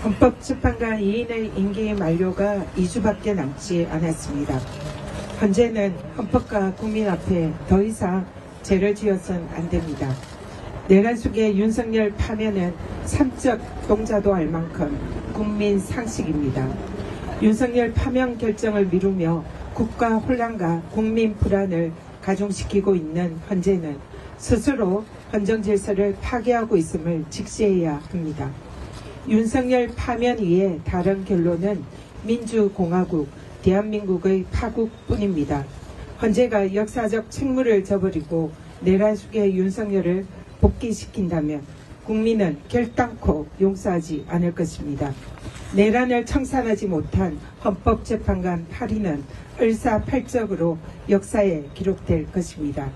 헌법재판관 2인의 임기 만료가 2주밖에 남지 않았습니다. 현재는 헌법과 국민 앞에 더 이상 죄를 지어서는 안 됩니다. 내란 속의 윤석열 파면은 삼적 동자도 알 만큼 국민 상식입니다. 윤석열 파면 결정을 미루며 국가 혼란과 국민 불안을 가중시키고 있는 현재는 스스로 헌정 질서를 파괴하고 있음을 직시해야 합니다. 윤석열 파면 위에 다른 결론은 민주공화국 대한민국의 파국뿐입니다. 헌재가 역사적 책무를 져버리고 내란 속의 윤석열을 복귀시킨다면 국민은 결단코 용서하지 않을 것입니다. 내란을 청산하지 못한 헌법재판관 8인은 을사팔적으로 역사에 기록될 것입니다.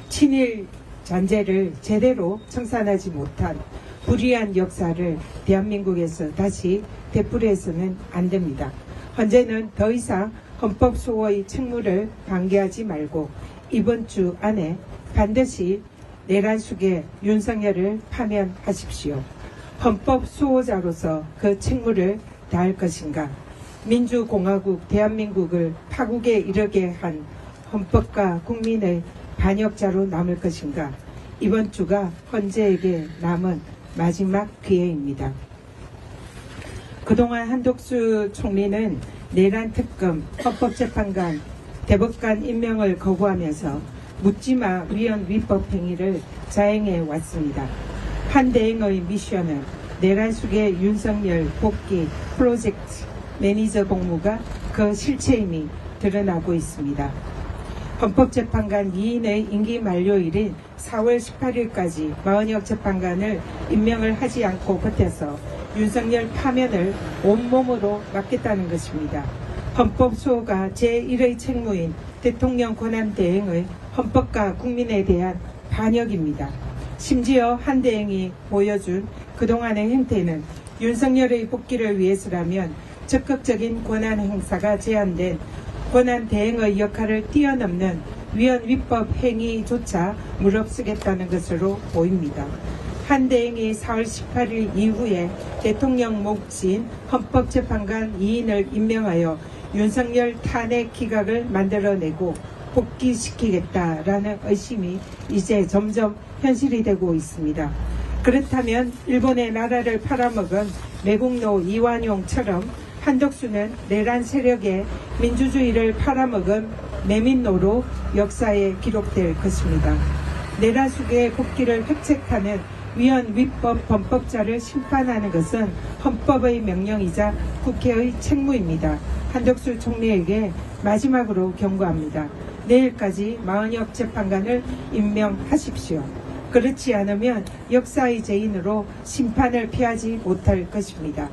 친일 잔재를 제대로 청산하지 못한 불의한 역사를 대한민국에서 다시 되풀이해서는 안 됩니다. 헌재는 더 이상 헌법소호의 책무를 방기하지 말고 이번 주 안에 반드시 내란 속의 윤석열을 파면하십시오. 헌법수호자로서 그 책무를 다할 것인가? 민주공화국 대한민국을 파국에 이르게 한 헌법과 국민의 반역자로 남을 것인가? 이번 주가 헌재에게 남은 마지막 기회입니다. 그동안 한덕수 총리는 내란 특검, 헌법재판관, 대법관 임명을 거부하면서 묻지마 위헌 위법 행위를 자행해 왔습니다. 한 대행의 미션은 내란 속의 윤석열 복귀 프로젝트 매니저 공무가 그 실체임이 드러나고 있습니다. 헌법재판관 2인의 임기 만료일인 4월 18일까지 마은혁 재판관을 임명을 하지 않고 버텨서 윤석열 파면을 온몸으로 막겠다는 것입니다. 헌법 수호가 제1의 책무인 대통령 권한 대행의 헌법과 국민에 대한 반역입니다. 심지어 한 대행이 보여준 그동안의 행태는 윤석열의 복귀를 위해서라면 적극적인 권한 행사가 제한된 권한 대행의 역할을 뛰어넘는 위헌 위법 행위조차 무릅쓰겠다는 것으로 보입니다. 한 대행이 4월 18일 이후에 대통령 몫인 헌법재판관 2인을 임명하여 윤석열 탄핵 기각을 만들어내고 복귀시키겠다라는 의심이 이제 점점 현실이 되고 있습니다. 그렇다면 일본의 나라를 팔아먹은 매국노 이완용처럼 한덕수는 내란 세력의 민주주의를 팔아먹은 매민노로 역사에 기록될 것입니다. 내란 속의 국기를 획책하는 위헌 위법 범법자를 심판하는 것은 헌법의 명령이자 국회의 책무입니다. 한덕수 총리에게 마지막으로 경고합니다. 내일까지 마은혁 재판관을 임명하십시오. 그렇지 않으면 역사의 죄인으로 심판을 피하지 못할 것입니다.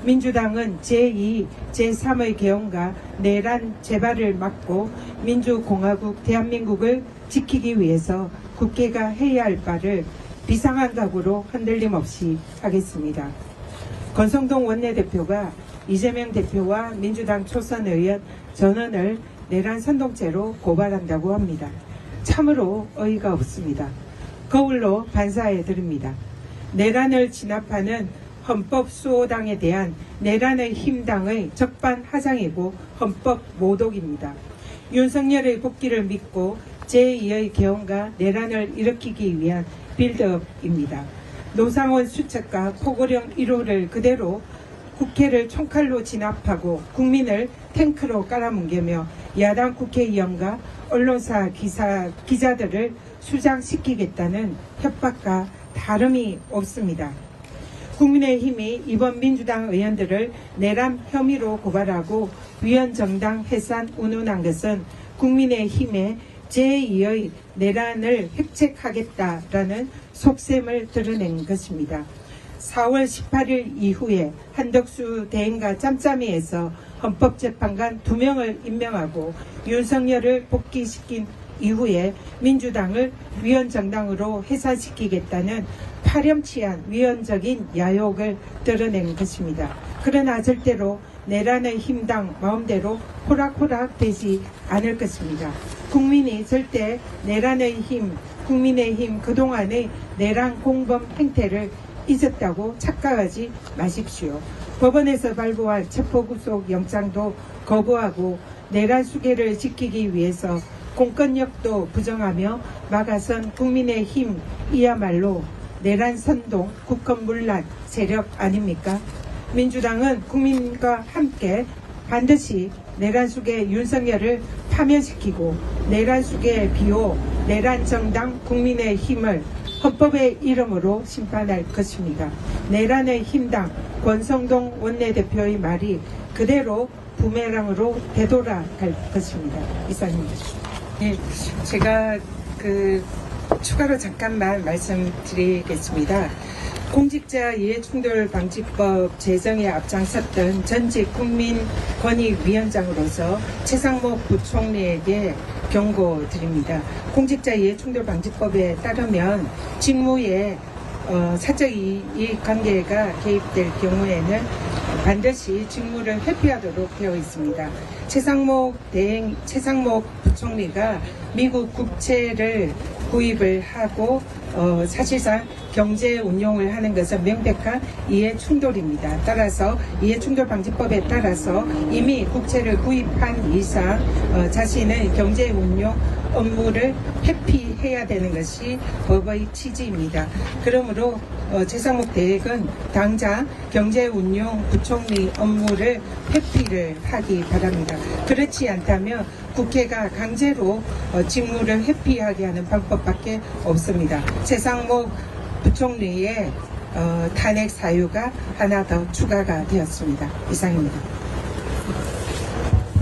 민주당은 제2, 제3의 개헌과 내란 재발을 막고 민주공화국 대한민국을 지키기 위해서 국회가 해야 할 바를 비상한 각오로 흔들림 없이 하겠습니다. 권성동 원내대표가 이재명 대표와 민주당 초선 의원 전원을 내란 선동죄로 고발한다고 합니다. 참으로 어이가 없습니다. 거울로 반사해 드립니다. 내란을 진압하는 헌법수호당에 대한 내란의 힘당의 적반하장이고 헌법 모독입니다. 윤석열의 복귀를 믿고 제2의 개헌과 내란을 일으키기 위한 빌드업입니다. 노상원 수첩과 포고령 1호를 그대로 국회를 총칼로 진압하고 국민을 탱크로 깔아뭉개며 야당 국회의원과 언론사 기자들을 수장시키겠다는 협박과 다름이 없습니다. 국민의힘이 이번 민주당 의원들을 내란 혐의로 고발하고 위헌정당 해산 운운한 것은 국민의힘의 제2의 내란을 획책하겠다라는 속셈을 드러낸 것입니다. 4월 18일 이후에 한덕수 대행과 짬짬이에서 헌법재판관 2명을 임명하고 윤석열을 복귀시킨 이후에 민주당을 위헌정당으로 해산시키겠다는 파렴치한 위헌적인 야욕을 드러낸 것입니다. 그러나 절대로 내란의 힘당 마음대로 호락호락 되지 않을 것입니다. 국민이 절대 내란의 힘, 국민의힘 그동안의 내란 공범 행태를 잊었다고 착각하지 마십시오. 법원에서 발부할 체포구속 영장도 거부하고 내란 수계를 지키기 위해서 공권력도 부정하며 막아선 국민의힘이야말로 내란 선동, 국헌문란 세력 아닙니까? 민주당은 국민과 함께 반드시 내란 수계 윤석열을 파면시키고 내란 수계 비호, 내란 정당 국민의힘을 헌법의 이름으로 심판할 것입니다. 내란의 힘당 권성동 원내대표의 말이 그대로 부메랑으로 되돌아갈 것입니다. 이상입니다. 네, 제가 추가로 잠깐만 말씀드리겠습니다. 공직자 이해충돌방지법 제정에 앞장섰던 전직 국민권익위원장으로서 최상목 부총리에게 경고드립니다. 공직자 이해충돌방지법에 따르면 직무에 사적 이익관계가 개입될 경우에는 반드시 직무를 회피하도록 되어 있습니다. 최상목 부총리가 미국 국채를 구입을 하고 사실상 경제 운용을 하는 것은 명백한 이해충돌입니다. 따라서 이해충돌방지법에 따라서 이미 국채를 구입한 이상 자신의 경제 운용 업무를 회피해야 되는 것이 법의 취지입니다. 그러므로 최상목 대행은 당장 경제운용 부총리 업무를 회피를 하기 바랍니다. 그렇지 않다면 국회가 강제로 직무를 회피하게 하는 방법밖에 없습니다. 최상목 부총리의 탄핵 사유가 하나 더 추가가 되었습니다. 이상입니다.